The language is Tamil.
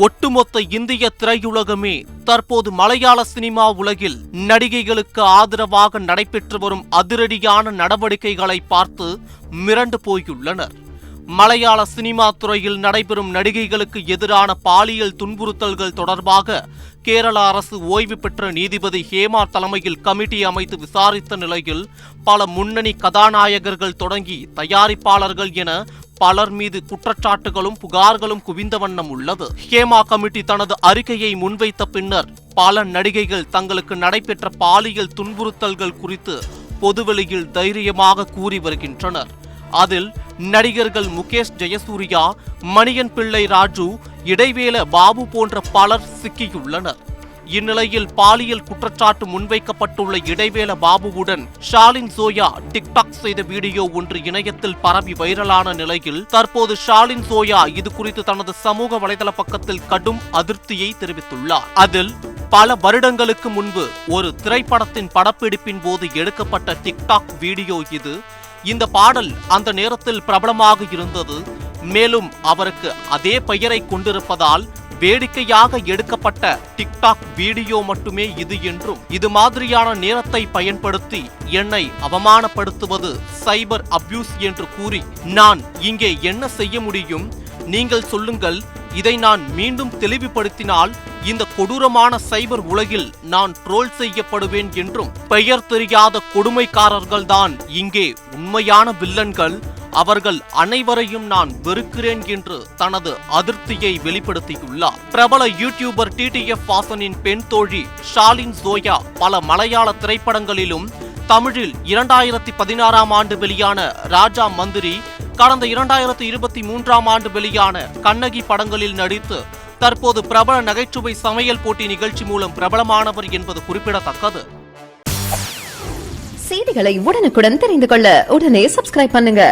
ஒட்டுமொத்த இந்திய திரையுலகமே தற்போது மலையாள சினிமா உலகில் நடிகைகளுக்கு ஆதரவாக நடைபெற்று வரும் அதிரடியான நடவடிக்கைகளை பார்த்து மிரண்டு போயுள்ளனர். மலையாள சினிமா துறையில் நடைபெறும் நடிகைகளுக்கு எதிரான பாலியல் துன்புறுத்தல்கள் தொடர்பாக கேரள அரசு ஓய்வு பெற்ற நீதிபதி ஹேமா தலைமையில் கமிட்டி அமைத்து விசாரித்த நிலையில் பல முன்னணி கதாநாயகர்கள் தொடங்கி தயாரிப்பாளர்கள் என பலர் மீது குற்றச்சாட்டுகளும் புகார்களும் குவிந்த வண்ணம் உள்ளது. ஹேமா கமிட்டி தனது அறிக்கையை முன்வைத்த பின்னர் பல நடிகைகள் தங்களுக்கு நடைபெற்ற பாலியல் துன்புறுத்தல்கள் குறித்து பொதுவெளியில் தைரியமாக கூறி வருகின்றனர். அதில் நடிகர்கள் முகேஷ் ஜெயசூர்யா, மணியன் பிள்ளை ராஜு, இடைவேள பாபு போன்ற பலர் சிக்கியுள்ளனர். இந்நிலையில் பாலியல் குற்றச்சாட்டு முன்வைக்கப்பட்டுள்ள இடைவேள பாபுவுடன் ஷாலின் ஜோயா டிக்டாக் செய்த வீடியோ ஒன்று இணையத்தில் பரவி வைரலான நிலையில் தற்போது ஷாலின் ஜோயா இது குறித்து தனது சமூக வலைதள பக்கத்தில் கடும் அதிருப்தியை தெரிவித்துள்ளார். அதில் பல வருடங்களுக்கு முன்பு ஒரு திரைப்படத்தின் படப்பிடிப்பின் போது எடுக்கப்பட்ட டிக்டாக் வீடியோ இது. இந்த பாடல் அந்த நேரத்தில் பிரபலமாக இருந்தது. மேலும் அவருக்கு அதே பெயரை கொண்டிருப்பதால் வேடிக்கையாக எடுக்கப்பட்ட டிக்டாக் வீடியோ மட்டுமே இது என்றும், இது மாதிரியான நேரத்தை பயன்படுத்தி என்னை அவமானப்படுத்துவது சைபர் அபியூஸ் என்று கூறி நான் இங்கே என்ன செய்ய முடியும், நீங்கள் சொல்லுங்கள். இதை நான் மீண்டும் தெளிவுபடுத்தினால் இந்த கொடூரமான சைபர் உலகில் நான் ட்ரோல் செய்யப்படுவேன் என்றும், பெயர் தெரியாத கொடுமைக்காரர்கள்தான் இங்கே உண்மையான வில்லன்கள், அவர்கள் அனைவரையும் நான் வெறுக்கிறேன் என்று தனது அதிருப்தியை வெளிப்படுத்தியுள்ளார். பிரபல யூடியூபர் டிடிஎஃப் வாசனின் பெண் தோழி ஷாலின் ஜோயா பல மலையாள திரைப்படங்களிலும் தமிழில் 2016ஆம் ஆண்டு வெளியான ராஜா மந்திரி, கடந்த 2023ஆம் ஆண்டு வெளியான கண்ணகி படங்களில் நடித்து தற்போது பிரபல நகைச்சுவை சமையல் போட்டி நிகழ்ச்சி மூலம் பிரபலமானவர் என்பது குறிப்பிடத்தக்கது. செய்திகளை உடனுக்குடன் தெரிந்து கொள்ள உடனே சப்ஸ்கிரைப் பண்ணுங்க.